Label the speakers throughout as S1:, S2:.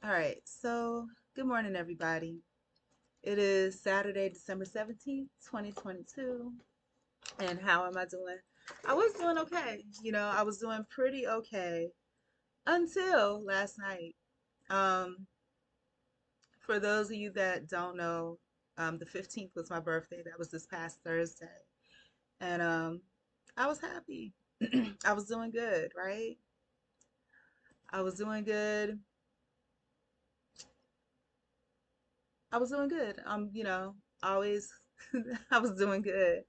S1: All right, so good morning, everybody. It is Saturday, December 17th, 2022. And how am I doing? I was doing okay. I was doing pretty okay until last night. Um, for those of you that don't know, the 15th was my birthday. That was this past Thursday. And I was happy. I was doing good, right? I was doing good. I was doing good. Always I was doing good.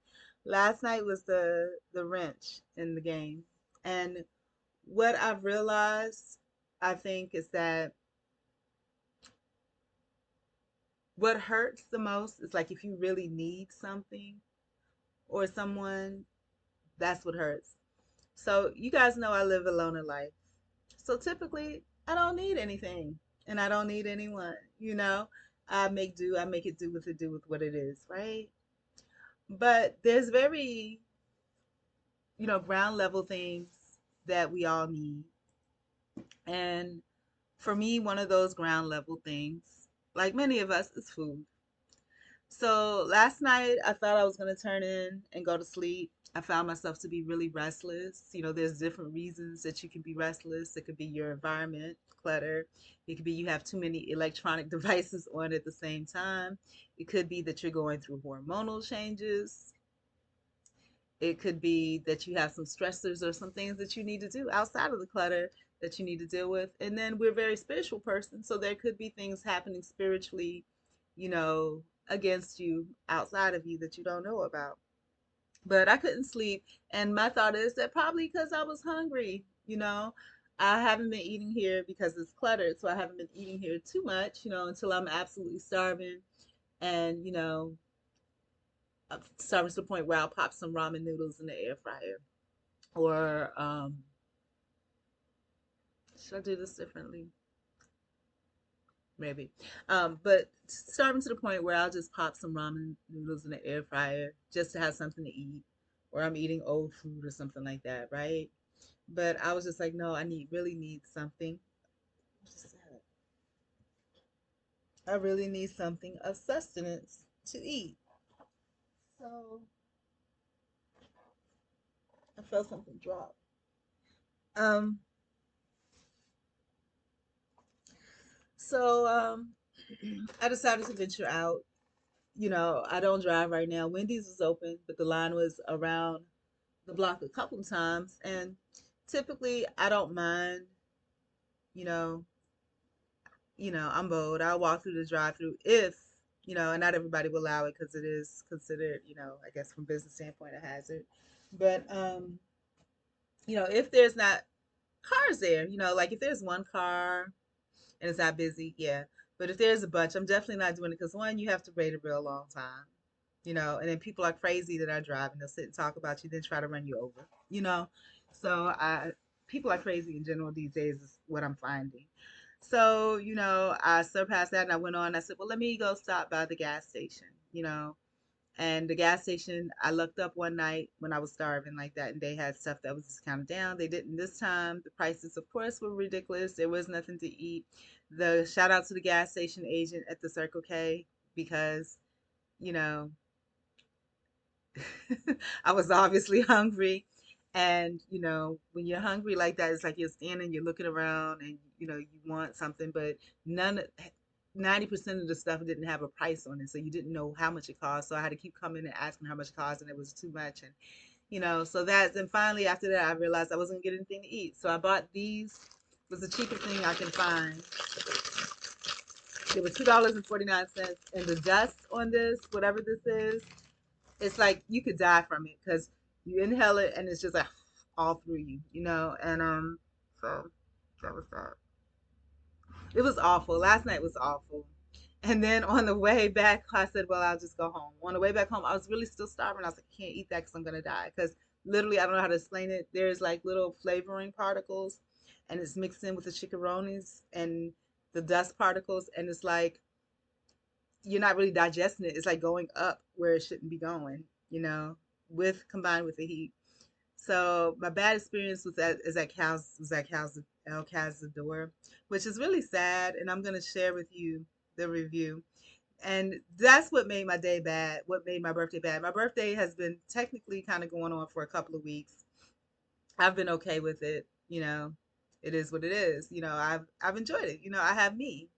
S1: Last night was the wrench in the game. And what I've realized, I think, is that what hurts the most is like if you really need something or someone, that's what hurts. So you guys know I live alone in life. So typically I don't need anything and I don't need anyone. I make do, I make it do with what it is, right? But there's very, ground level things that we all need. And for me, one of those ground level things, like many of us, is food. So last night, I thought I was going to turn in and go to sleep. I found myself to be really restless. There's different reasons that you can be restless. It could be your environment, clutter. It could be you have too many electronic devices on at the same time. It could be that you're going through hormonal changes. It could be that you have some stressors or some things that you need to do outside of the clutter that you need to deal with. And then we're a very spiritual person, so there could be things happening spiritually, you know, against you outside of you that you don't know about. But I couldn't sleep, and my thought is that probably because I was hungry. I haven't been eating here because it's cluttered, so I haven't been eating here too much, until I'm absolutely starving. And starving to the point where I'll pop some ramen noodles in the air fryer. Or should I do this differently? Maybe. But starving to the point where I'll just pop some ramen noodles in the air fryer just to have something to eat. Or I'm eating old food or something like that, right? But I was just like, no, really need something. I really need something of sustenance to eat. So I felt something drop. Um, so I decided to venture out. I don't drive right now. Wendy's was open, but the line was around the block a couple of times. And typically I don't mind, you know, I'm bold. I'll walk through the drive through if, and not everybody will allow it because it is considered, I guess from business standpoint a hazard. But if there's not cars there, like if there's one car and it's not busy, yeah. But if there's a bunch, I'm definitely not doing it because one, you have to wait a real long time, and then people are crazy that are driving. They'll sit and talk about you, then try to run you over. So people are crazy in general these days is what I'm finding. So, I surpassed that and I went on. I said, well, let me go stop by the gas station. And the gas station, I looked up one night when I was starving like that, and they had stuff that was discounted down. They didn't this time. The prices, of course, were ridiculous. There was nothing to eat. The shout out to the gas station agent at the Circle K because, you know, I was obviously hungry. And, when you're hungry like that, it's like you're standing, you're looking around and, you want something, but 90% of the stuff didn't have a price on it. So you didn't know how much it cost. So I had to keep coming and asking how much it cost and it was too much. And, so and finally after that, I realized I wasn't going to get anything to eat. So I bought these. It was the cheapest thing I can find. It was $2.49. And the dust on this, whatever this is, it's like you could die from it because you inhale it and it's just like all through you. And so that was that. It was awful. Last night was awful. And then on the way back, I said, well, I'll just go home. On the way back home, I was really still starving. I was like, I can't eat that because I'm going to die. Because literally, I don't know how to explain it. There's like little flavoring particles and it's mixed in with the chicharrones and the dust particles. And it's like, you're not really digesting it. It's like going up where it shouldn't be going, with combined with the heat. So my bad experience was at El Calzador, which is really sad, and I'm gonna share with you the review. And that's what made my day bad. What made my birthday bad? My birthday has been technically kind of going on for a couple of weeks. I've been okay with it. It is what it is. I've enjoyed it. I have me.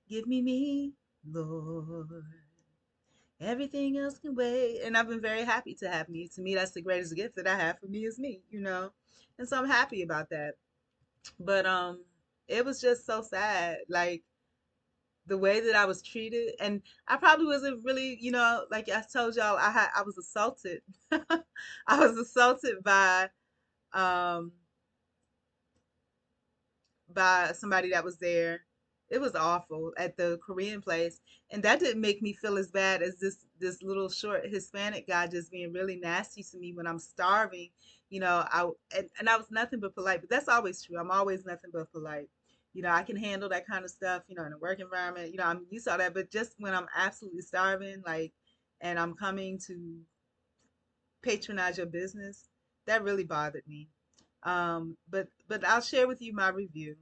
S1: Give me me, Lord. Everything else can wait. And I've been very happy to have me. To me, that's the greatest gift that I have for me is me. And so I'm happy about that. But it was just so sad. Like the way that I was treated. And I probably wasn't really, like I told y'all, I was assaulted. I was assaulted um by somebody that was there. It was awful at the Korean place, and that didn't make me feel as bad as this little short Hispanic guy just being really nasty to me when I'm starving. And I was nothing but polite, but that's always true. I'm always nothing but polite. I can handle that kind of stuff. In a work environment. I'm used to all that, but just when I'm absolutely starving, like, and I'm coming to patronize your business, that really bothered me. But I'll share with you my review,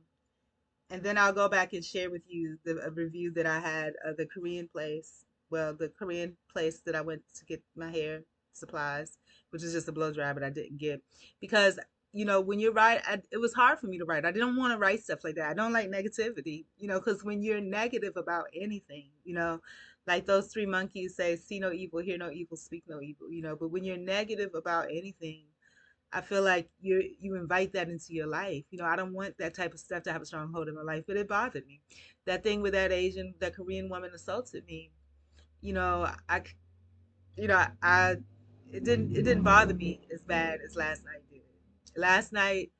S1: and then I'll go back and share with you the a review that I had of the Korean place. Well, the Korean place that I went to get my hair supplies, which is just a blow dry, but I didn't get because when you write, it was hard for me to write. I didn't want to write stuff like that. I don't like negativity, because when you're negative about anything, like those three monkeys say, see no evil, hear no evil, speak no evil, but when you're negative about anything, I feel like you invite that into your life. I don't want that type of stuff to have a strong hold in my life, but it bothered me. That thing with that Korean woman assaulted me. You know, I, I, it didn't bother me as bad as last night did. Last night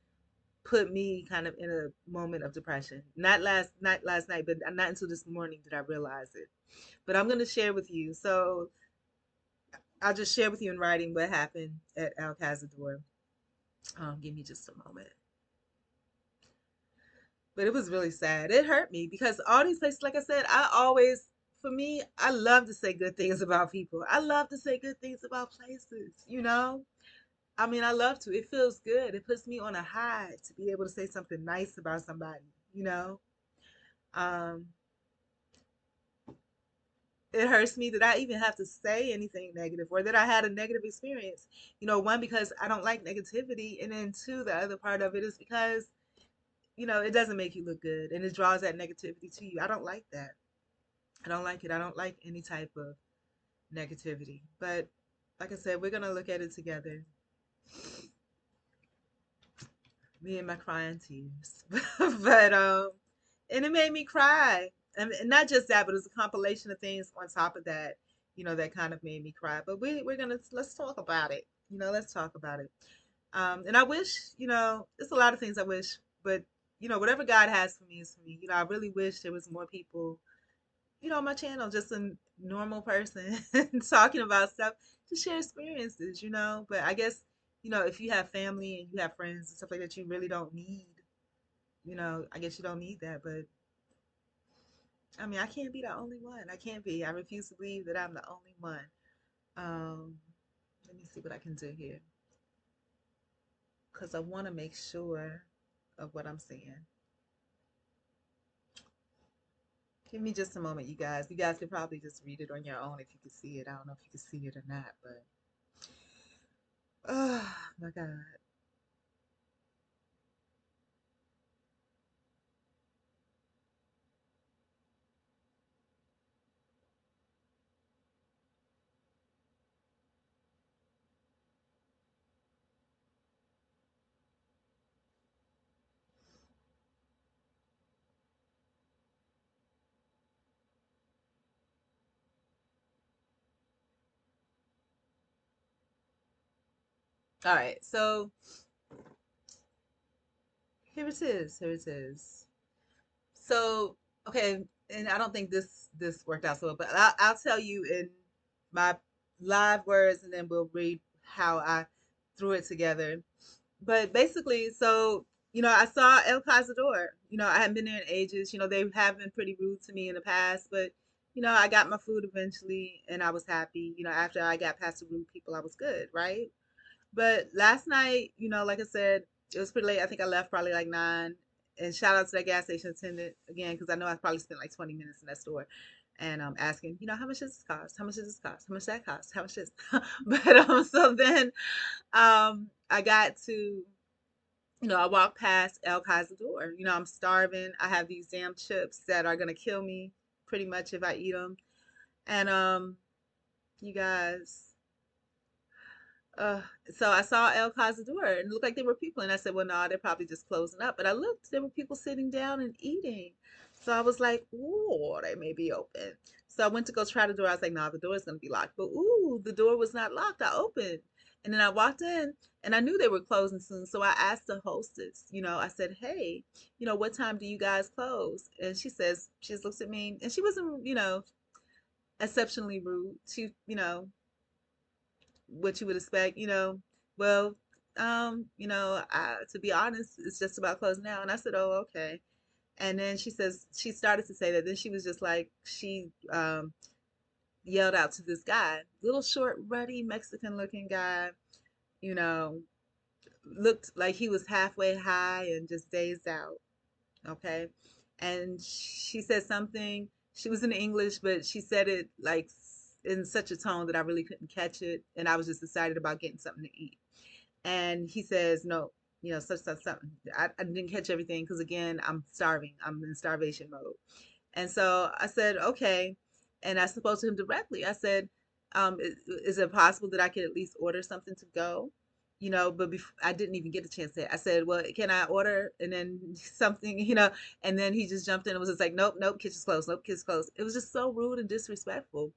S1: put me kind of in a moment of depression. Not last night, but not until this morning did I realize it. But I'm gonna share with you. So I'll just share with you in writing what happened at El Cazador. Give me just a moment. But it was really sad. It hurt me because all these places, like I said, for me, I love to say good things about people. I love to say good things about places. I mean, I love to. It feels good. It puts me on a high to be able to say something nice about somebody, you know? Um, it hurts me that I even have to say anything negative or that I had a negative experience. One, because I don't like negativity. And then two, the other part of it is because, it doesn't make you look good and it draws that negativity to you. I don't like that. I don't like it. I don't like any type of negativity. But like I said, we're gonna look at it together. Me and my crying tears. but and it made me cry. And not just that, but it was a compilation of things on top of that, that kind of made me cry. But let's talk about it. Let's talk about it. And I wish, there's a lot of things I wish, but whatever God has for me is for me. I really wish there was more people on my channel, just a normal person talking about stuff to share experiences. But I guess, if you have family and you have friends and stuff like that, you really don't need, I guess you don't need that. But I mean, I can't be the only one. I can't be. I refuse to believe that I'm the only one. Um, Let me see what I can do here because I want to make sure of what I'm saying. Give me just a moment, you guys. You guys could probably just read it on your own if you could see it. I don't know if you can see it or not, but oh my God. All right, so here it is. Here it is. So, okay, and I don't think this worked out so well, but I'll tell you in my live words, and then we'll read how I threw it together. But basically, so I saw El Cazador. I haven't been there in ages. They have been pretty rude to me in the past, but I got my food eventually, and I was happy. After I got past the rude people, I was good, right? But last night, like I said, it was pretty late. I think I left probably like 9. And shout out to that gas station attendant again, because I know I probably spent like 20 minutes in that store and asking, how much does this cost? How much does this cost? How much that cost? How much this? But so then I got to, I walked past El Calzador. I'm starving. I have these damn chips that are gonna kill me pretty much if I eat them. And you guys, uh, so I saw El Cazador and it looked like there were people. And I said, well, no, they're probably just closing up. But I looked, there were people sitting down and eating. So I was like, ooh, they may be open. So I went to go try the door. I was like, no, the door is going to be locked. But ooh, the door was not locked. I opened. And then I walked in and I knew they were closing soon. So I asked the hostess, I said, hey, what time do you guys close? And she just looks at me and she wasn't, exceptionally rude. She, what you would expect, well, to be honest, it's just about closing now. And I said, oh, okay. And then she started to say that. Then she was just like, she yelled out to this guy, little short, ruddy, Mexican looking guy, you know, looked like he was halfway high and just dazed out. Okay. And she said something, she was in English, but she said it like in such a tone that I really couldn't catch it. And I was just excited about getting something to eat. And he says, no, such, something. I didn't catch everything because, again, I'm starving. I'm in starvation mode. And so I said, okay. And I spoke to him directly. I said, is it possible that I could at least order something to go? But I didn't even get a chance to. I said, well, can I order? And then something, and then he just jumped in and was just like, nope, nope, kitchen's closed, nope, kitchen's closed. It was just so rude and disrespectful.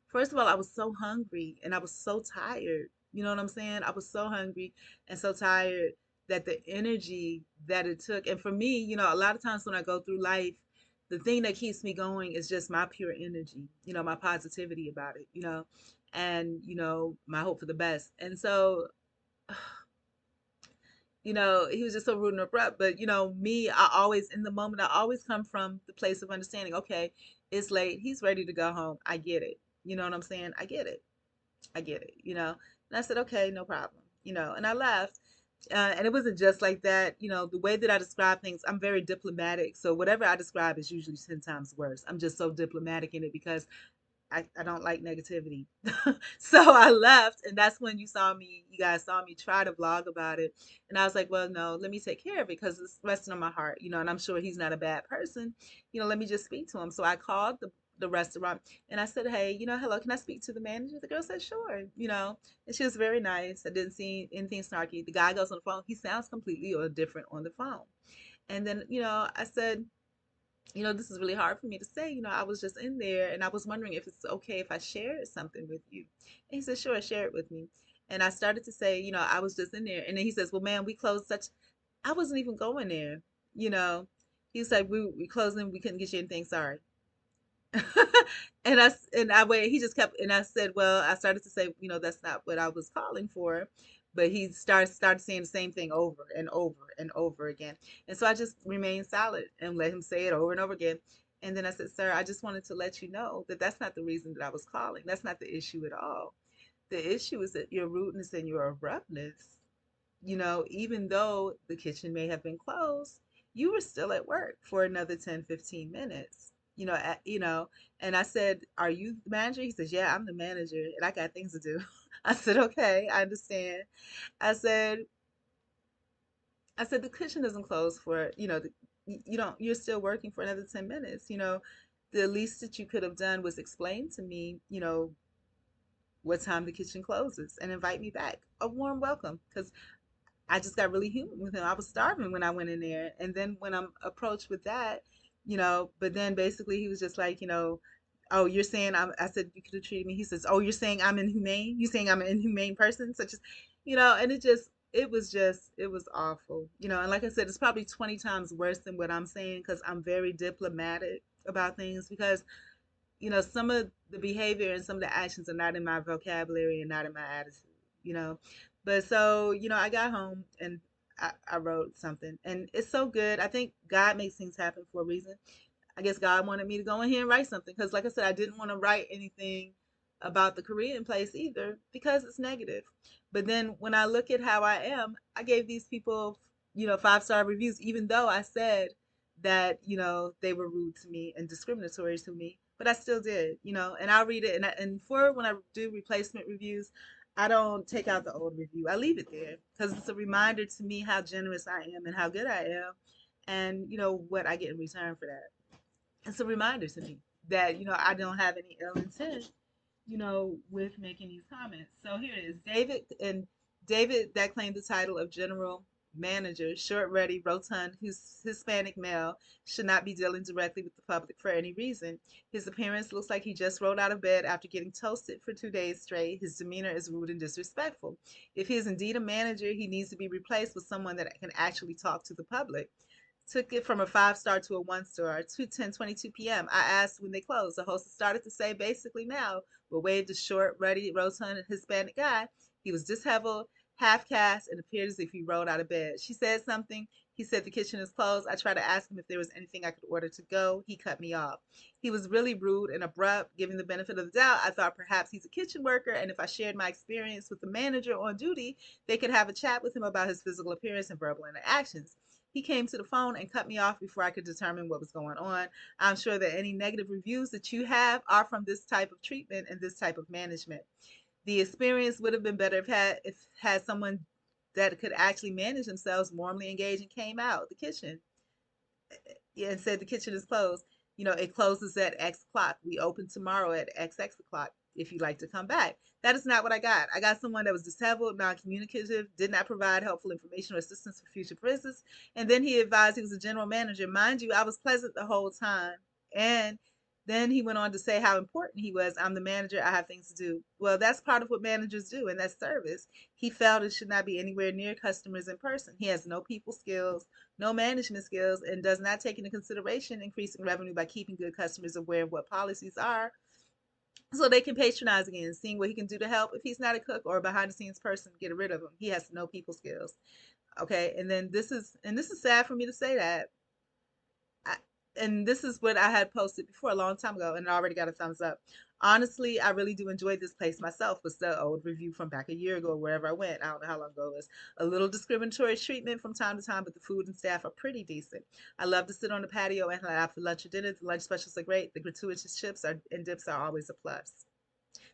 S1: First of all, I was so hungry and I was so tired. You know what I'm saying? I was so hungry and so tired that the energy that it took, and for me, a lot of times when I go through life, the thing that keeps me going is just my pure energy, my positivity about it, and, my hope for the best. And so, he was just so rude and abrupt. But, me, I always, in the moment, I always come from the place of understanding, okay, it's late. He's ready to go home. I get it. You know what I'm saying? I get it. I get it, And I said, okay, no problem, and I left. And it wasn't just like that, the way that I describe things, I'm very diplomatic. So whatever I describe is usually 10 times worse. I'm just so diplomatic in it because I don't like negativity. So I left, and that's when you guys saw me try to vlog about it. And I was like, well, no, let me take care of it because it's resting on my heart, and I'm sure he's not a bad person. Let me just speak to him. So I called the restaurant and I said, hey, hello, can I speak to the manager? The girl said, sure, and she was very nice. I didn't see anything snarky. The guy goes on the phone. He sounds completely or different on the phone. And then, I said, this is really hard for me to say. I was just in there and I was wondering if it's okay if I shared something with you. And he said, sure, share it with me. And I started to say, I was just in there. And then he says, well, man, we closed such, I wasn't even going there, you know. He was like, we closing, we couldn't get you anything, sorry. And I wait. He just kept, and I said, well, I started to say, that's not what I was calling for, but he started saying the same thing over and over and over again, and so I just remained silent and let him say it over and over again. And then I said, sir, I just wanted to let you know that that's not the reason that I was calling. That's not the issue at all. The issue is that your rudeness and your abruptness, even though the kitchen may have been closed, you were still at work for another 10, 15 minutes. And I said, are you the manager? He says, yeah, I'm the manager and I got things to do. I said, okay, I understand. I said, the kitchen doesn't close for, you don't, you're still working for another 10 minutes. The least that you could have done was explain to me, what time the kitchen closes and invite me back. A warm welcome, because I just got really human with him. I was starving when I went in there. And then when I'm approached with that, but then basically he was just like, oh, you're saying I said you could have treated me. He says, oh, you're saying I'm inhumane? You saying I'm an inhumane person? Such as, and it was awful. And like I said, it's probably 20 times worse than what I'm saying because I'm very diplomatic about things because some of the behavior and some of the actions are not in my vocabulary and not in my attitude, you know. But so, I got home and I wrote something and it's so good. I think God makes things happen for a reason. I guess God wanted me to go in here and write something because, like I said, I didn't want to write anything about the Korean place either because it's negative. But then when I look at how I am, I gave these people, 5-star reviews, even though I said that, they were rude to me and discriminatory to me, but I still did, and I'll read it. And for when I do replacement reviews, I don't take out the old review. I leave it there because it's a reminder to me how generous I am and how good I am and, what I get in return for that. It's a reminder to me that, I don't have any ill intent, with making these comments. So here it is. David that claimed the title of general manager, short, ruddy, rotund, who's Hispanic male, should not be dealing directly with the public for any reason. His appearance looks like he just rolled out of bed after getting toasted for 2 days straight. His demeanor is rude and disrespectful. If he is indeed a manager, he needs to be replaced with someone that can actually talk to the public. Took it from a 5-star to a 1-star. 2:22 p.m. I asked when they closed. The hostess started to say basically now, but waved a short, ruddy, rotund Hispanic guy. He was disheveled, half cast, and appeared as if he rolled out of bed. She said something. He said the kitchen is closed. I tried to ask him if there was anything I could order to go. He cut me off. He was really rude and abrupt. Giving the benefit of the doubt, I thought perhaps he's a kitchen worker, and if I shared my experience with the manager on duty, they could have a chat with him about his physical appearance and verbal interactions. He came to the phone and cut me off before I could determine what was going on. I'm sure that any negative reviews that you have are from this type of treatment and this type of management. The experience would have been better if had someone that could actually manage themselves warmly engaged and came out the kitchen, yeah, and said the kitchen is closed. It closes at X o'clock. We open tomorrow at XX o'clock if you'd like to come back. That is not what I got. I got someone that was disheveled, non communicative, did not provide helpful information or assistance for future visits. And then he advised he was a general manager. Mind you, I was pleasant the whole time. And then he went on to say how important he was. I'm the manager. I have things to do. Well, that's part of what managers do, and that's service. He felt it should not be anywhere near customers in person. He has no people skills, no management skills, and does not take into consideration increasing revenue by keeping good customers aware of what policies are so they can patronize again, seeing what he can do to help. If he's not a cook or a behind the scenes person, get rid of him. He has no people skills. Okay, and then this is sad for me to say that. I, and this is what I had posted before a long time ago, and I already got a thumbs up. Honestly, I really do enjoy this place myself. Was the old review from back a year ago, wherever I went. I don't know how long ago it was. A little discriminatory treatment from time to time, but the food and staff are pretty decent. I love to sit on the patio and have for lunch or dinner. The lunch specials are great. The gratuitous chips and dips are always a plus.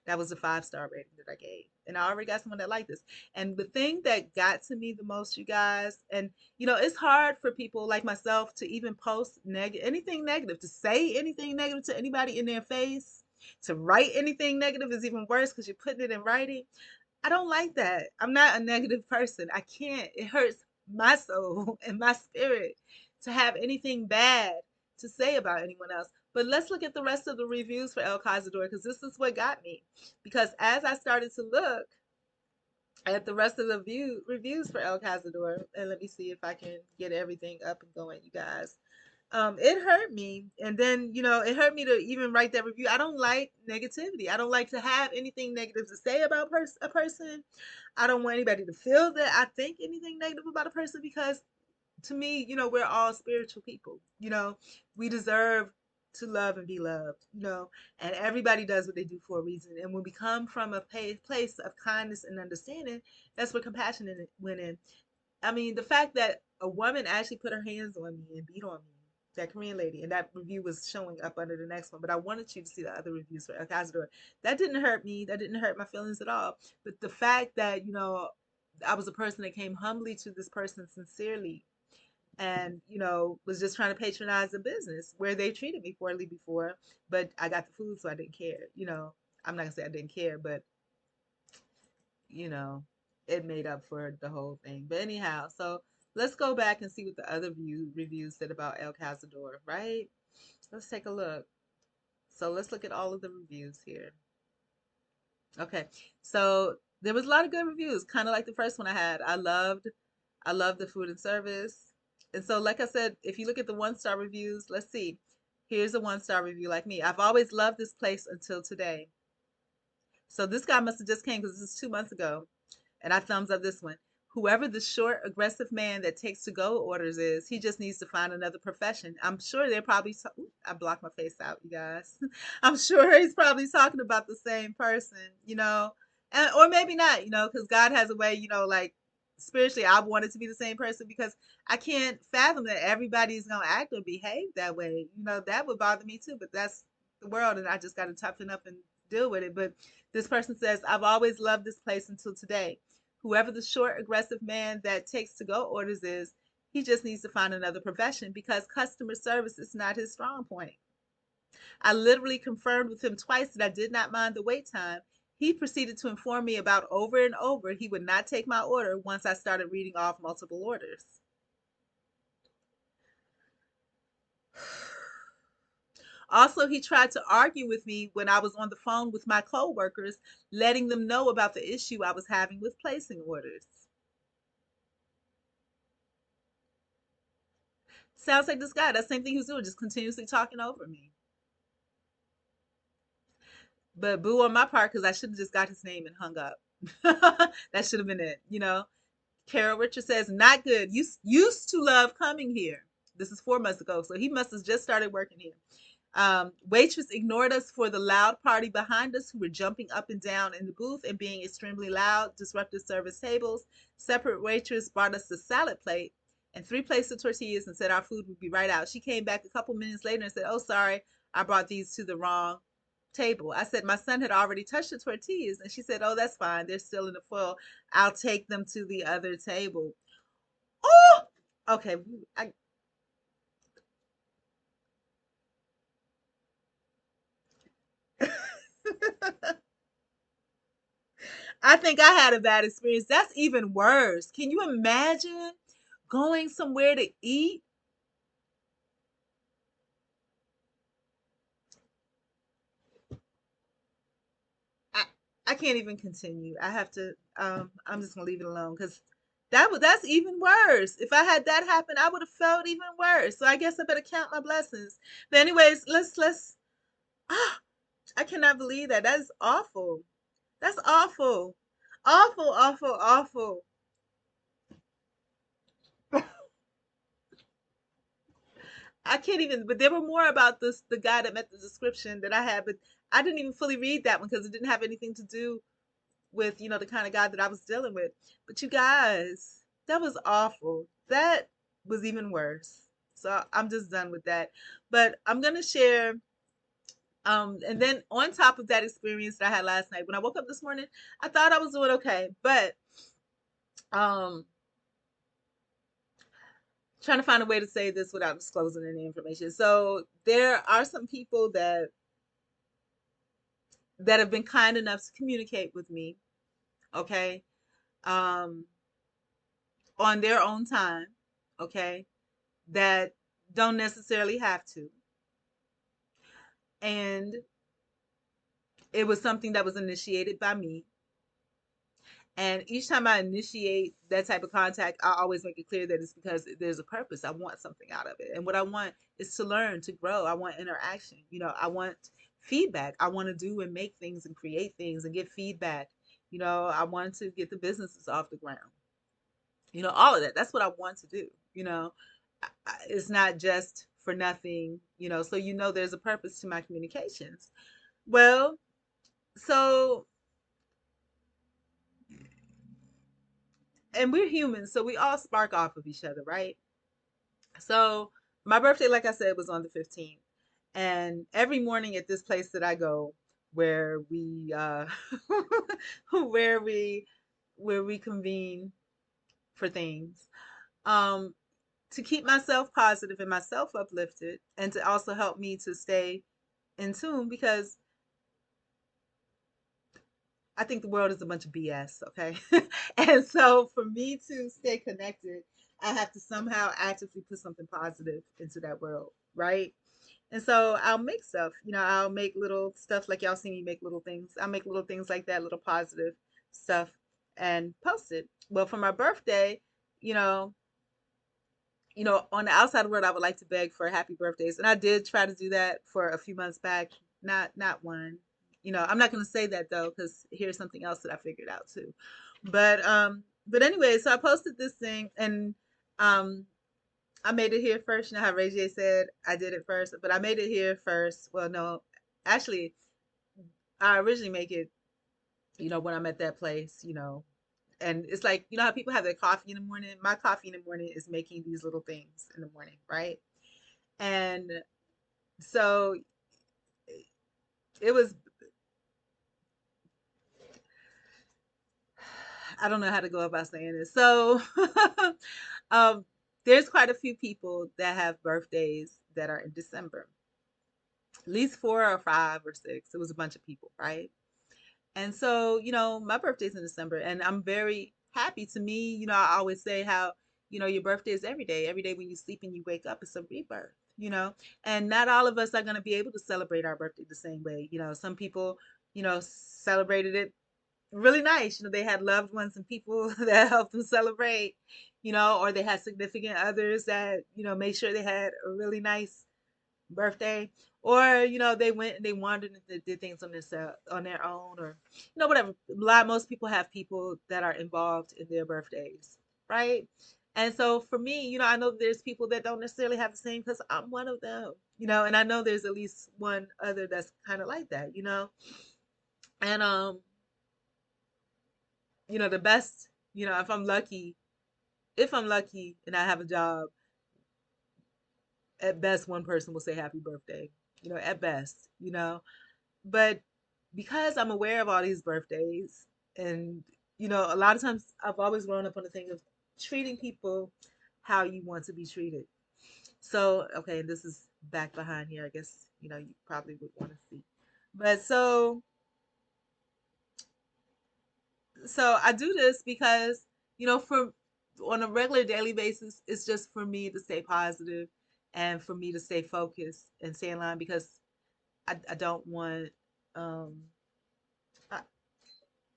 S1: That was a 5-star rating that I gave. And I already got someone that liked this. And the thing that got to me the most, you guys, and it's hard for people like myself to even post anything negative, to say anything negative to anybody in their face. To write anything negative is even worse because you're putting it in writing. I don't like that. I'm not a negative person. I can't. It hurts my soul and my spirit to have anything bad to say about anyone else. But let's look at the rest of the reviews for El Cazador because this is what got me. Because as I started to look at the rest of the reviews for El Cazador, and let me see if I can get everything up and going, you guys. It hurt me, and then it hurt me to even write that review. I don't like negativity. I don't like to have anything negative to say about a person. I don't want anybody to feel that I think anything negative about a person because to me, we're all spiritual people. We deserve to love and be loved, and everybody does what they do for a reason. And when we come from a place of kindness and understanding, that's where compassion went in. I mean, the fact that a woman actually put her hands on me and beat on me, that Korean lady, and that review was showing up under the next one, but I wanted you to see the other reviews for El Cazador. That didn't hurt me. That didn't hurt my feelings at all. But the fact that, I was a person that came humbly to this person sincerely and was just trying to patronize the business where they treated me poorly before, but I got the food, so I didn't care. I'm not gonna say I didn't care, but you know it made up for the whole thing. But anyhow, so let's go back and see what the other reviews said about El Cazador, right? Let's take a look. So let's look at all of the reviews here. Okay, so there was a lot of good reviews, kind of like the first one I had. I loved the food and service. And so, like I said, if you look at the 1-star reviews, let's see. Here's a 1-star review like me. I've always loved this place until today. So this guy must have just came because this is 2 months ago. And I thumbs up this one. Whoever the short, aggressive man that takes to go orders is, he just needs to find another profession. I'm sure they're probably, ooh, I blocked my face out, you guys. I'm sure he's probably talking about the same person, and, or maybe not, because God has a way, like spiritually, I want it to be the same person because I can't fathom that everybody's going to act or behave that way. That would bother me too, but that's the world, and I just got to toughen up and deal with it. But this person says, I've always loved this place until today. Whoever the short, aggressive man that takes to go orders is, he just needs to find another profession because customer service is not his strong point. I literally confirmed with him twice that I did not mind the wait time. He proceeded to inform me about over and over he would not take my order once I started reading off multiple orders. Also, he tried to argue with me when I was on the phone with my coworkers, letting them know about the issue I was having with placing orders. Sounds like this guy, that same thing he was doing, just continuously talking over me. But boo on my part, because I should have just got his name and hung up. That should have been it. Carol Richard says, not good. Used to love coming here. This is 4 months ago, so he must have just started working here. Waitress ignored us for the loud party behind us who were jumping up and down in the booth and being extremely loud, disrupted service tables. Separate waitress brought us the salad plate and 3 plates of tortillas and said our food would be right out. She came back a couple minutes later and said, oh, sorry, I brought these to the wrong table. I said my son had already touched the tortillas, and she said, oh, that's fine. They're still in the foil. I'll take them to the other table. Oh, okay. I think I had a bad experience. That's even worse. Can you imagine going somewhere to eat? I, I can't even continue. I have to I'm just gonna leave it alone because that's even worse. If I had that happen, I would have felt even worse. So I guess I better count my blessings. But anyways, let's ah, I cannot believe that. That is awful. That's awful. Awful, awful, awful. I can't even, but there were more about the guy that met the description that I had, but I didn't even fully read that one because it didn't have anything to do with, the kind of guy that I was dealing with. But you guys, that was awful. That was even worse. So I'm just done with that. But I'm gonna share, and then on top of that experience that I had last night, when I woke up this morning, I thought I was doing okay, but um trying to find a way to say this without disclosing any information. So there are some people that have been kind enough to communicate with me, okay, um, on their own time, okay, that don't necessarily have to. And it was something that was initiated by me. And each time I initiate that type of contact, I always make it clear that it's because there's a purpose. I want something out of it. And what I want is to learn, to grow. I want interaction. I want feedback. I want to do and make things and create things and get feedback. I want to get the businesses off the ground. All of that. That's what I want to do. It's not just for nothing, so there's a purpose to my communications. Well, so, and we're humans, so we all spark off of each other, right? So my birthday, like I said, was on the 15th. And every morning at this place that I go, where we where we where we convene for things, um, to keep myself positive and myself uplifted, and to also help me to stay in tune because I think the world is a bunch of BS, okay? And so for me to stay connected, I have to somehow actively put something positive into that world, right? And so I'll make stuff, I'll make little stuff like y'all see me make little things. I'll make little things like that, little positive stuff and post it. Well, for my birthday, you know, on the outside world, I would like to beg for happy birthdays. And I did try to do that for a few months back. Not one. I'm not going to say that though, because here's something else that I figured out too. But but anyway, so I posted this thing and um I made it here first. You know how Ray J said I did it first, but I made it here first. Well, no, actually, I originally make it, when I'm at that place, and it's like, how people have their coffee in the morning? My coffee in the morning is making these little things in the morning, right? And so it was, I don't know how to go about saying this. So, um, there's quite a few people that have birthdays that are in December, at least 4 or 5 or 6. It was a bunch of people, right? And so, my birthday's in December and I'm very happy. To me, I always say how, your birthday is every day. Every day when you sleep and you wake up, it's a rebirth, and not all of us are going to be able to celebrate our birthday the same way. Some people, celebrated it really nice. They had loved ones and people that helped them celebrate, or they had significant others that, made sure they had a really nice birthday, or they went and they wandered and they did things on their own, or whatever. Most people have people that are involved in their birthdays, right? And so for me, I know there's people that don't necessarily have the same, because I'm one of them, and I know there's at least one other that's kind of like that, and the best, if I'm lucky and I have a job, at best one person will say happy birthday, at best, but because I'm aware of all these birthdays, and a lot of times I've always grown up on the thing of treating people how you want to be treated. So, okay, this is back behind here. I guess, you probably would want to see. But so I do this because, for on a regular daily basis, it's just for me to stay positive and for me to stay focused and stay in line, because I don't want um I,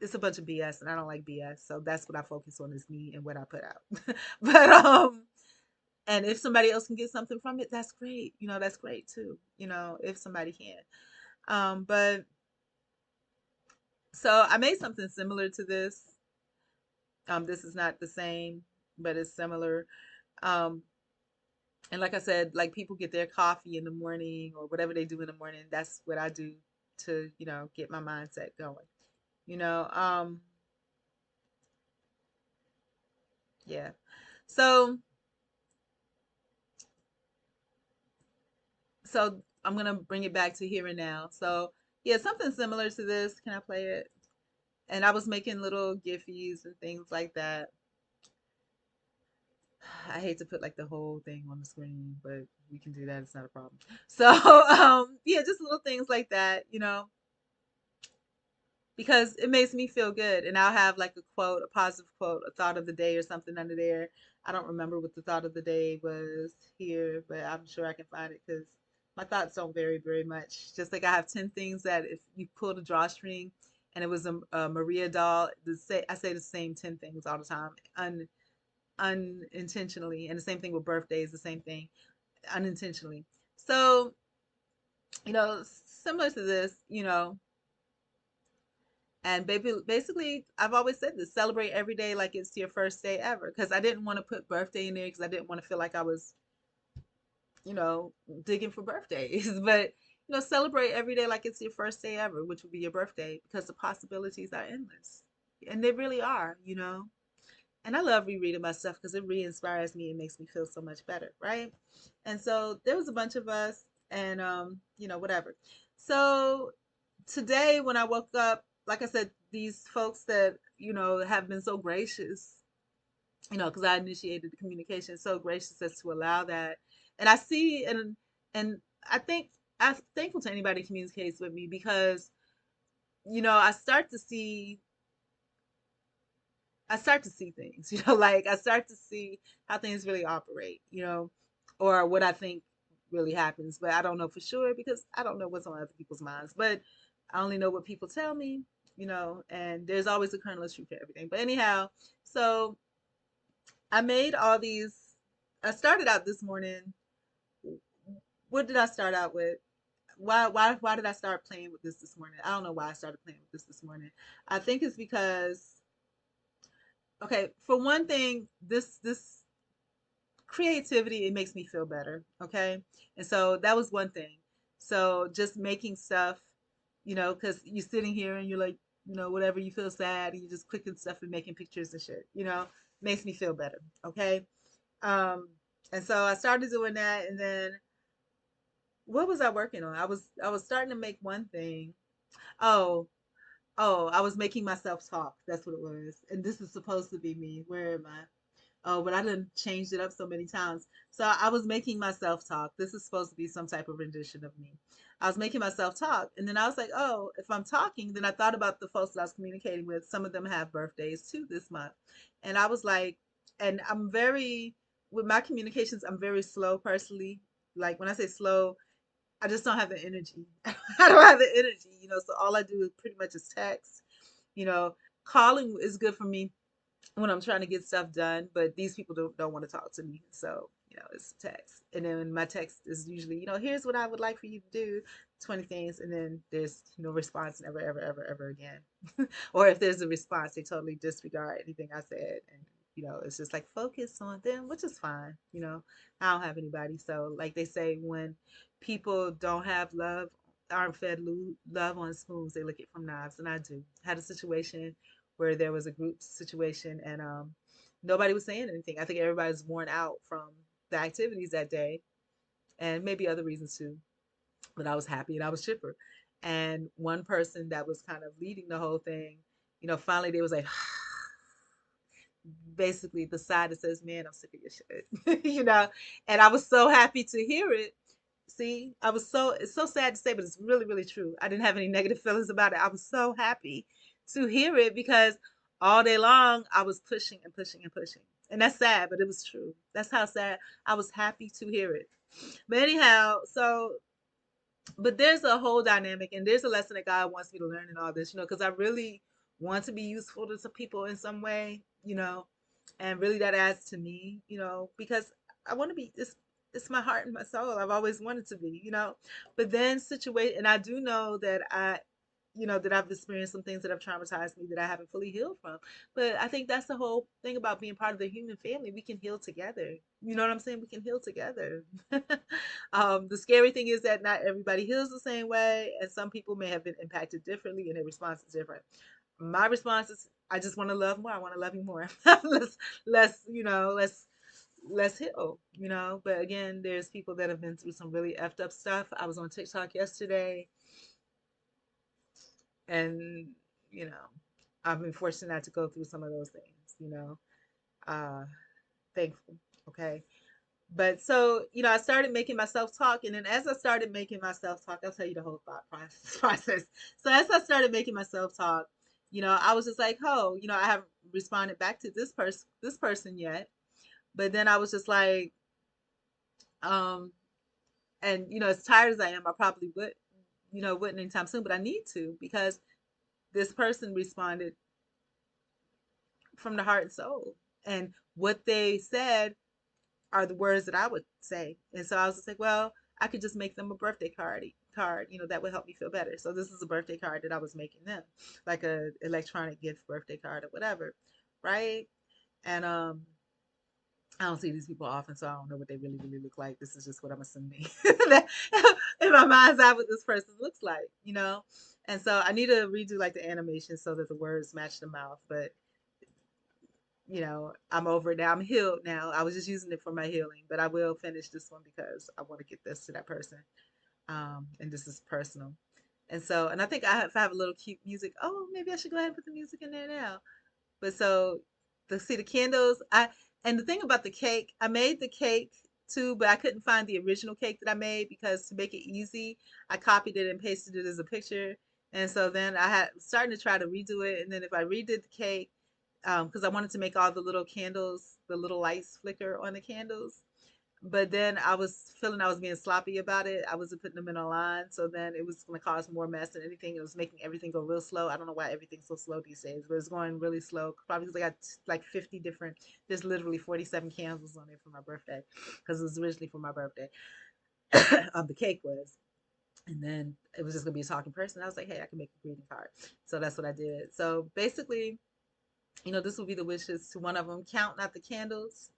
S1: it's a bunch of BS and I don't like BS. So that's what I focus on, is me and what I put out. But and if somebody else can get something from it, that's great. That's great too. If somebody can. But so I made something similar to this. This is not the same, but it's similar. Um, and like I said, like people get their coffee in the morning or whatever they do in the morning. That's what I do to, get my mindset going. You know, um, yeah. So I'm gonna bring it back to here and now. So yeah, something similar to this. Can I play it? And I was making little giffies and things like that. I hate to put like the whole thing on the screen, but we can do that. It's not a problem. So yeah, just little things like that, because it makes me feel good. And I'll have like a quote, a positive quote, a thought of the day or something under there. I don't remember what the thought of the day was here, but I'm sure I can find it because my thoughts don't vary very much. Just like I have 10 things that if you pull the drawstring and it was a Maria doll, I say the same 10 things all the time, unintentionally. And the same thing with birthdays, the same thing unintentionally. So, similar to this, and basically, I've always said this: celebrate every day like it's your first day ever. Because I didn't want to put birthday in there because I didn't want to feel like I was, you know, digging for birthdays. But celebrate every day like it's your first day ever, which would be your birthday, because the possibilities are endless, and they really are. And I love rereading my stuff because it re-inspires me and makes me feel so much better, right? And so there was a bunch of us, and whatever. So today when I woke up, like I said, these folks that have been so gracious, because I initiated the communication, so gracious as to allow that, and I see, and I think I'm thankful to anybody who communicates with me, because I start to see things, like I start to see how things really operate, or what I think really happens. But I don't know for sure because I don't know what's on other people's minds. But I only know what people tell me, and there's always a kernel of truth to everything. But anyhow, so I made all these. I started out this morning. What did I start out with? Why did I start playing with this morning? I don't know why I started playing with this morning. I think it's because Okay, for one thing, this creativity, it makes me feel better. Okay, and so that was one thing. So just making stuff, because you're sitting here and you're like, whatever, you feel sad and you're just clicking stuff and making pictures and shit, makes me feel better. Okay. um and so I started doing that, and then what was I working on? I was starting to make one thing. Oh, I was making myself talk. That's what it was. And this is supposed to be me. Where am I? Oh, but I done changed it up so many times. So I was making myself talk. This is supposed to be some type of rendition of me. I was making myself talk. And then I was like, oh, if I'm talking, then I thought about the folks that I was communicating with. Some of them have birthdays too this month. And I was like, and with my communications, I'm very slow personally. Like when I say slow, I just don't have the energy. I don't have the energy, so all I do is pretty much is text. You know, Calling is good for me when I'm trying to get stuff done, but these people don't want to talk to me. So, it's text. And then my text is usually, here's what I would like for you to do, 20 things. And then there's no response, never, ever, ever, ever again. Or if there's a response, they totally disregard anything I said. And, it's just like focus on them, which is fine. I don't have anybody. So, like they say, when people don't have love, aren't fed love on spoons, they lick it from knives. And I do. Had a situation where there was a group situation, and nobody was saying anything. I think everybody's worn out from the activities that day, and maybe other reasons too. But I was happy and I was chipper. And one person that was kind of leading the whole thing, finally they was like, basically the side that says, "Man, I'm sick of your shit," And I was so happy to hear it. See, it's so sad to say, but it's really, really true. I didn't have any negative feelings about it. I was so happy to hear it because all day long I was pushing and pushing and pushing. And that's sad, but it was true. That's how sad. I was happy to hear it. But anyhow, but there's a whole dynamic, and there's a lesson that God wants me to learn in all this, because I really want to be useful to some people in some way, and really that adds to me, because I want to be this. It's my heart and my soul. I've always wanted to be, but then situate, and I do know that that I've experienced some things that have traumatized me that I haven't fully healed from. But I think that's the whole thing about being part of the human family. We can heal together. You know what I'm saying? We can heal together. The scary thing is that not everybody heals the same way, and some people may have been impacted differently, and their response is different. My response is, I just want to love more. I want to love you more. Let's let's heal. But again, there's people that have been through some really effed up stuff. I was on TikTok yesterday, and you know, I've been fortunate not to go through some of those things. Uh, thankful. Okay. But so, I started making myself talk. And then as I started making myself talk, I'll tell you the whole thought process. So as I started making myself talk, I was just like, oh, I haven't responded back to this person yet. But then I was just like, um, and as tired as I am, I probably wouldn't anytime soon, but I need to, because this person responded from the heart and soul. And what they said are the words that I would say. And so I was just like, well, I could just make them a birthday card, that would help me feel better. So this is a birthday card that I was making them, like a electronic gift birthday card or whatever. Right. And I don't see these people often, so I don't know what they really, really look like. This is just what I'm assuming that in my mind's eye what this person looks like. And so I need to redo like the animation so that the words match the mouth. But I'm over it now. I'm healed now. I was just using it for my healing, but I will finish this one because I want to get this to that person. And this is personal. And so, and I think if I have a little cute music, oh, maybe I should go ahead and put the music in there now. But so, see the candles. And the thing about the cake, I made the cake too, but I couldn't find the original cake that I made, because to make it easy, I copied it and pasted it as a picture. And so then I had starting to try to redo it. And then if I redid the cake, because I wanted to make all the little candles, the little lights flicker on the candles. But then I was feeling I was being sloppy about it. I wasn't putting them in a line, so then it was going to cause more mess than anything. It was making everything go real slow. I don't know why everything's so slow these days, but it's going really slow. Probably because I got like 50 different. There's literally 47 candles on it for my birthday, because it was originally for my birthday. The cake was. And then it was just gonna be a talking person. I was like, hey, I can make a greeting card. So that's what I did. So basically, This will be the wishes to one of them. Count not the candles,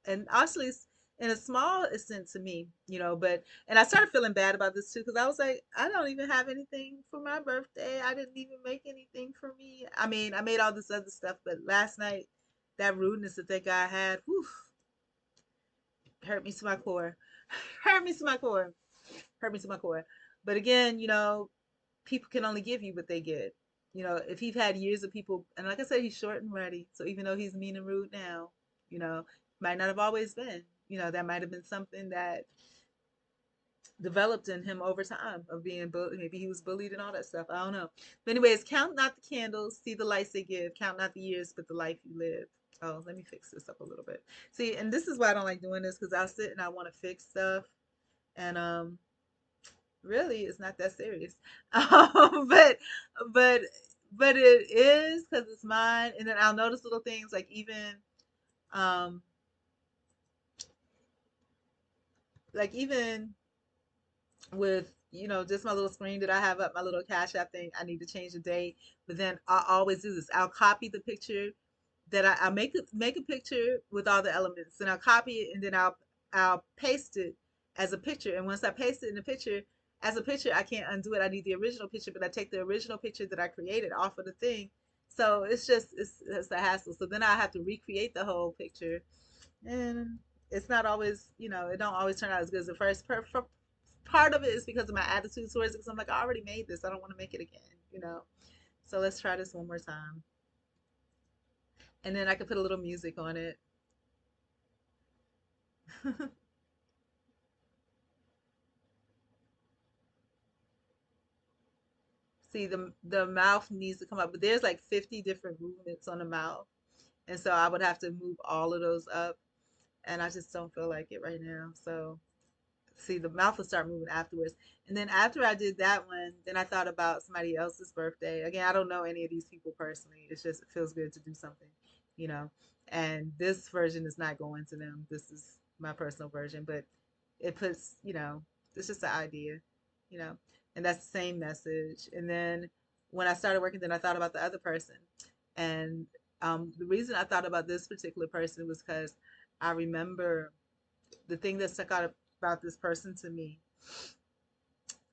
S1: and actually, it's in a small extent to me, But and I started feeling bad about this too because I was like, I don't even have anything for my birthday. I didn't even make anything for me. I mean, I made all this other stuff, but last night, that rudeness that guy had, whew, hurt me to my core. Hurt me to my core. Hurt me to my core. But again, people can only give you what they get. If he's had years of people, and like I said, he's short and ruddy. So even though he's mean and rude now, you know, might not have always been. That might have been something that developed in him over time of being bullied. Maybe he was bullied and all that stuff. I don't know. But anyways, count not the candles, see the lights they give. Count not the years, but the life you live. Oh, let me fix this up a little bit. See, and this is why I don't like doing this because I'll sit and I want to fix stuff, and really it's not that serious. But but but it is because it's mine, and then I'll notice little things um even with just my little screen that I have up, my little Cash App thing. I need to change the date, but then I always do this. I'll copy the picture that I make a picture with all the elements, and I'll copy it, and then I'll paste it as a picture. And once I paste it in the picture as a picture, I can't undo it. I need the original picture, but I take the original picture that I created off of the thing. So it's a hassle. So then I have to recreate the whole picture, and it's not always, it don't always turn out as good as the first. Part of it is because of my attitude towards it. Because I'm like, I already made this. I don't want to make it again. So let's try this one more time, and then I can put a little music on it. See, the mouth needs to come up, but there's like 50 different movements on the mouth, and so I would have to move all of those up, and I just don't feel like it right now. So see, the mouth will start moving afterwards. And then after I did that one, then I thought about somebody else's birthday. Again, I don't know any of these people personally. It's just, it feels good to do something, you know. And this version is not going to them. This is my personal version, but it puts, it's just an idea, you know. And that's the same message. And then when I started working, then I thought about the other person. And the reason I thought about this particular person was because I remember the thing that stuck out about this person to me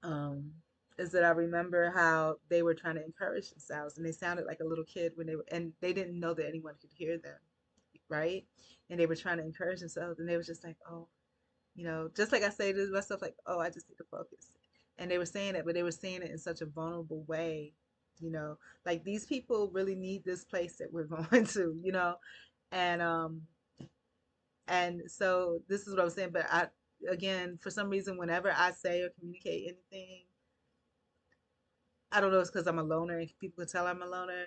S1: um, is that I remember how they were trying to encourage themselves, and they sounded like a little kid when and they didn't know that anyone could hear them, right? And they were trying to encourage themselves, and they were just like, oh, just like I say to myself, like, oh, I just need to focus. And they were saying it, but they were saying it in such a vulnerable way, like these people really need this place that we're going to, and so this is what I was saying, but again, for some reason, whenever I say or communicate anything, I don't know, it's because I'm a loner and people can tell I'm a loner.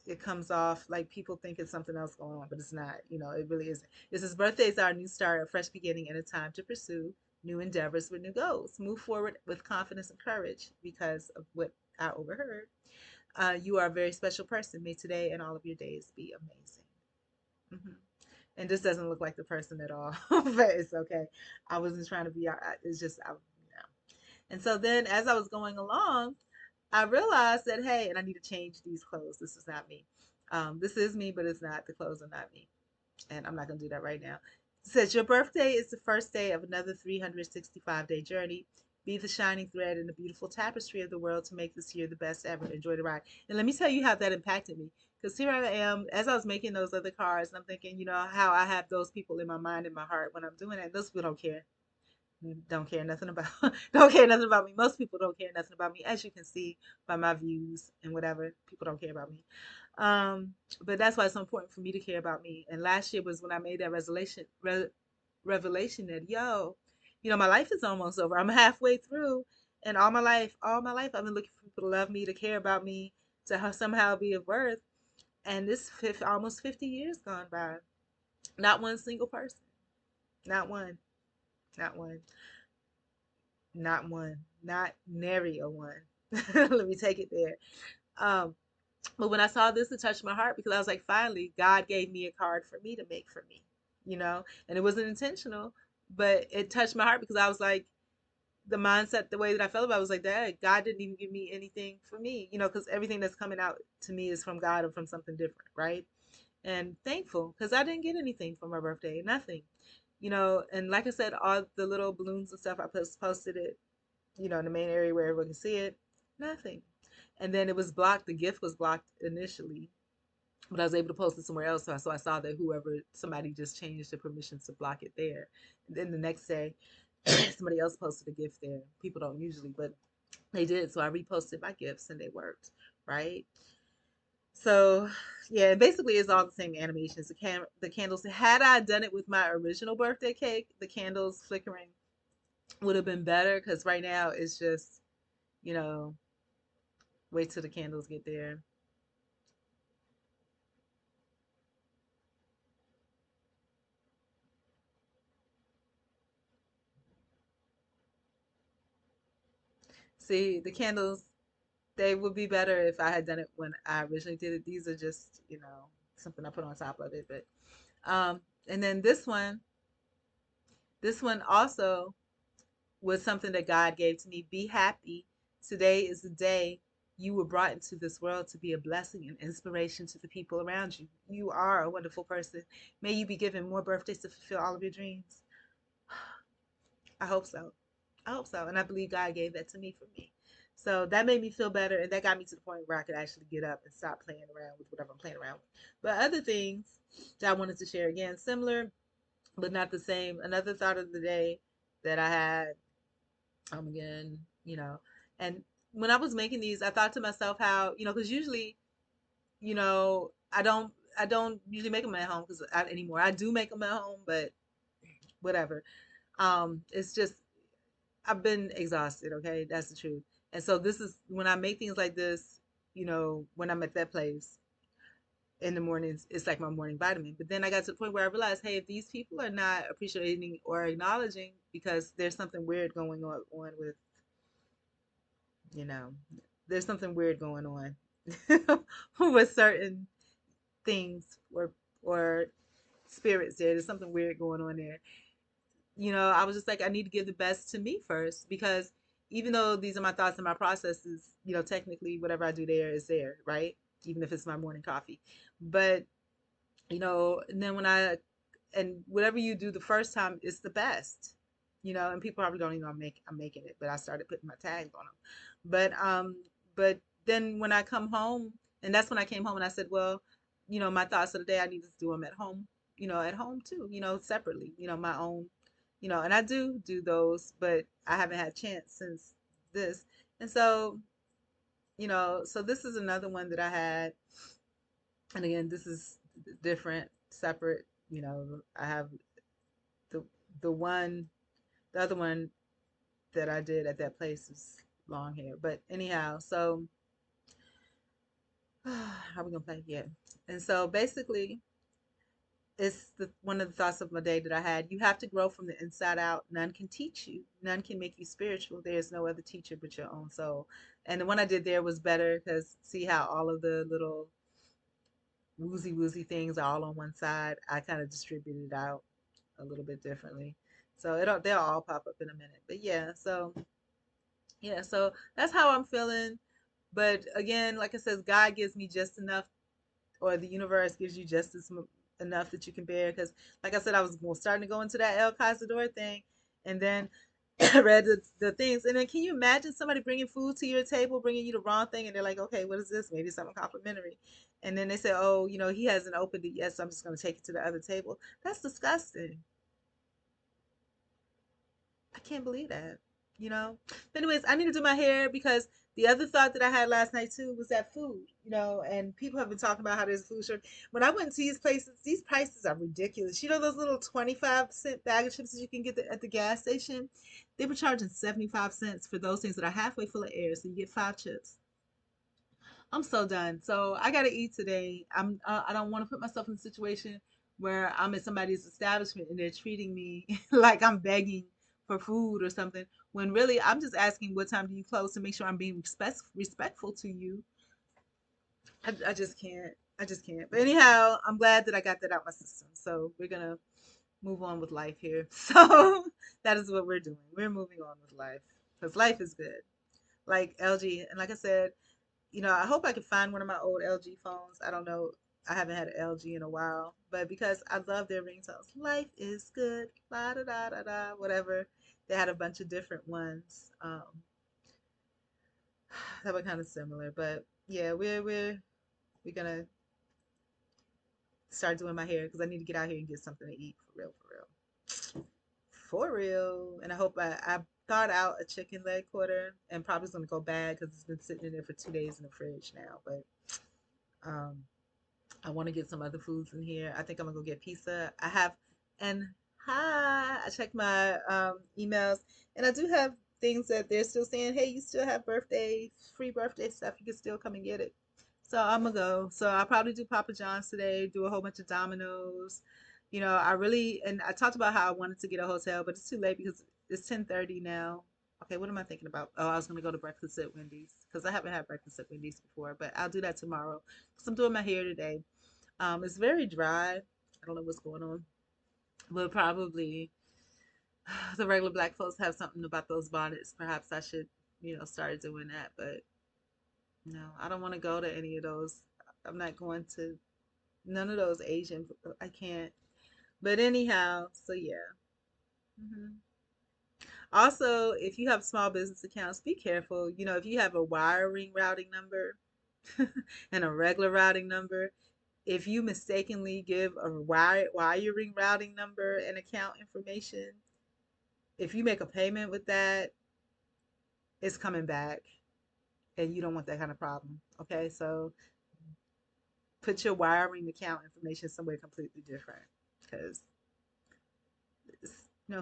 S1: It comes off like people think it's something else going on, but it's not. It really isn't. It says birthday is our new start, a fresh beginning, and a time to pursue new endeavors with new goals. Move forward with confidence and courage because of what I overheard. You are a very special person. May today and all of your days be amazing. Hmm. And this doesn't look like the person at all, but it's okay. I wasn't trying to be. It's just, And so then, as I was going along, I realized that hey, and I need to change these clothes. This is not me. This is me, but it's not. The clothes are not me, and I'm not gonna do that right now. It says your birthday is the first day of another 365-day journey. Be the shining thread in the beautiful tapestry of the world to make this year the best ever. Enjoy the ride. And let me tell you how that impacted me. Because here I am, as I was making those other cards, and I'm thinking, how I have those people in my mind and my heart when I'm doing it. Those people don't care nothing about don't care nothing about me. Most people don't care nothing about me, as you can see by my views and whatever. People don't care about me. But that's why it's so important for me to care about me. And last year was when I made that revelation that my life is almost over. I'm halfway through, and all my life, I've been looking for people to love me, to care about me, to somehow be of worth. And this almost 50 years gone by, not one single person, not one, not one. Not one, not nary a one. Let me take it there. Um, but when I saw this, it touched my heart because I was like, finally, God gave me a card for me to make for me, and it wasn't intentional, but it touched my heart because I was like, the mindset, the way that I felt about it was like that God didn't even give me anything for me, because everything that's coming out to me is from God or from something different, right? And thankful because I didn't get anything for my birthday, nothing, And like I said, all the little balloons and stuff, I posted it, in the main area where everyone can see it, nothing. And then it was blocked. The gift was blocked initially, but I was able to post it somewhere else. So I saw that somebody just changed the permissions to block it there. And then the next day, somebody else posted a gift there. People don't usually, but they did. So I reposted my gifts and they worked, right? So yeah, basically it's all the same animations. The candles. Had I done it with my original birthday cake, the candles flickering would have been better because right now it's just, you know, wait till the candles get there. See, the candles, they would be better if I had done it when I originally did it. These are just, something I put on top of it. But and then this one also was something that God gave to me. Be happy. Today is the day you were brought into this world to be a blessing and inspiration to the people around you. You are a wonderful person. May you be given more birthdays to fulfill all of your dreams. I hope so. I hope so. And I believe God gave that to me for me. So that made me feel better. And that got me to the point where I could actually get up and stop playing around with whatever I'm playing around with. But other things that I wanted to share again, similar, but not the same. Another thought of the day that I had, again, and when I was making these, I thought to myself how, because usually, you know, I don't, I don't usually make them at home because anymore. I do make them at home, but whatever. It's just I've been exhausted, okay? That's the truth. And so this is when I make things like this, when I'm at that place in the mornings, it's like my morning vitamin. But then I got to the point where I realized, hey, if these people are not appreciating or acknowledging because there's something weird going on with, you know, there's something weird going on with certain things or spirits there. There's something weird going on there. I was just like, I need to give the best to me first because even though these are my thoughts and my processes, technically whatever I do there is there, right? Even if it's my morning coffee. But, and then and whatever you do the first time is the best, and people probably don't even know I'm making it, but I started putting my tags on them. But then when I come home, and that's when I came home and I said, well, my thoughts of the day, I need to do them at home, at home too, separately, my own, and I do those, but I haven't had a chance since this. And so, so this is another one that I had. And again, this is different, separate, I have the the one the other one that I did at that place is long hair. But anyhow, so how are we gonna play? Yeah. And so basically it's one of the thoughts of my day that I had. You have to grow from the inside out. None can teach you. None can make you spiritual. There is no other teacher but your own soul. And the one I did there was better because see how all of the little woozy things are all on one side. I kind of distributed it out a little bit differently. So they'll all pop up in a minute. But so that's how I'm feeling. But again, like I said, God gives me just enough, or the universe gives you just enough that you can bear. Because, like I said, I was starting to go into that El Calzador thing, and then I read the things. And then, can you imagine somebody bringing food to your table, bringing you the wrong thing, and they're like, "Okay, what is this? Maybe something complimentary." And then they say, "Oh, he hasn't opened it yet, so I'm just going to take it to the other table." That's disgusting. I can't believe that, you know? But anyways, I need to do my hair because the other thought that I had last night too was that food, and people have been talking about how there's a food shortage. When I went to these places, these prices are ridiculous. You know those little 25-cent bag of chips that you can get at the gas station? They were charging 75 cents for those things that are halfway full of air, so you get 5 chips. I'm so done. So I gotta eat today. I don't want to put myself in a situation where I'm at somebody's establishment and they're treating me like I'm begging for food or something. When really I'm just asking what time do you close to make sure I'm being respectful to you. I just can't. I just can't. But anyhow, I'm glad that I got that out my system. So we're gonna move on with life here. So that is what we're doing. We're moving on with life because life is good. Like LG, and like I said, I hope I can find one of my old LG phones. I don't know. I haven't had an LG in a while, but because I love their ringtones, life is good, la da da da da, whatever. They had a bunch of different ones that were kind of similar, but yeah, we're gonna start doing my hair because I need to get out here and get something to eat for real, for real. And I hope I thawed out a chicken leg quarter, and probably it's gonna go bad because it's been sitting in there for 2 days in the fridge now, but. Um, I want to get some other foods in here. I think I'm gonna go get pizza. And hi, I checked my emails, and I do have things that they're still saying, hey, you still have free birthday stuff. You can still come and get it. So I'm gonna go. So I'll probably do Papa John's today, do a whole bunch of Domino's. And I talked about how I wanted to get a hotel, but it's too late because it's 10:30 now. Okay, what am I thinking about? Oh, I was gonna go to breakfast at Wendy's because I haven't had breakfast at Wendy's before, but I'll do that tomorrow because I'm doing my hair today. It's very dry. I don't know what's going on, but probably the regular black folks have something about those bonnets. Perhaps I should, start doing that. But no, I don't want to go to any of those. I'm not going to none of those Asian. I can't. But anyhow, so yeah. hmm Also, if you have small business accounts, be careful. If you have a wiring routing number and a regular routing number, if you mistakenly give a wiring routing number and account information, if you make a payment with that, it's coming back, and you don't want that kind of problem. Okay, so put your wiring account information somewhere completely different because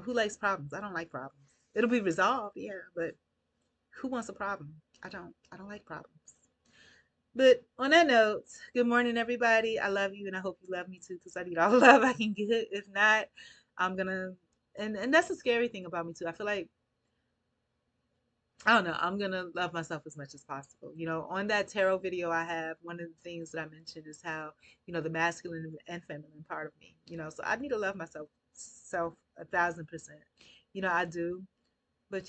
S1: who likes problems? I don't like problems. It'll be resolved, yeah, but who wants a problem? I don't. I don't like problems. But on that note, good morning, everybody. I love you, and I hope you love me too, because I need all the love I can get. If not, I'm gonna, and that's the scary thing about me too. I feel like I don't know. I'm gonna love myself as much as possible. On that tarot video I have, one of the things that I mentioned is how the masculine and feminine part of me. So I need to love myself, 1,000%. I do, but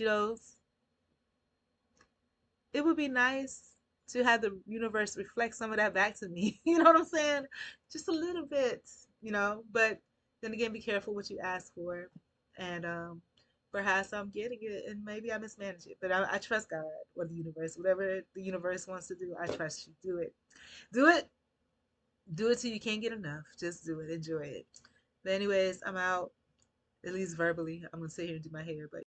S1: it would be nice to have the universe reflect some of that back to me. You know what I'm saying? Just a little bit, But then again, be careful what you ask for, and perhaps I'm getting it, and maybe I mismanage it. But I trust God or the universe, whatever the universe wants to do. I trust you. Do it. Do it. Do it till you can't get enough. Just do it. Enjoy it. But anyways, I'm out. At least verbally, I'm gonna sit here and do my hair. But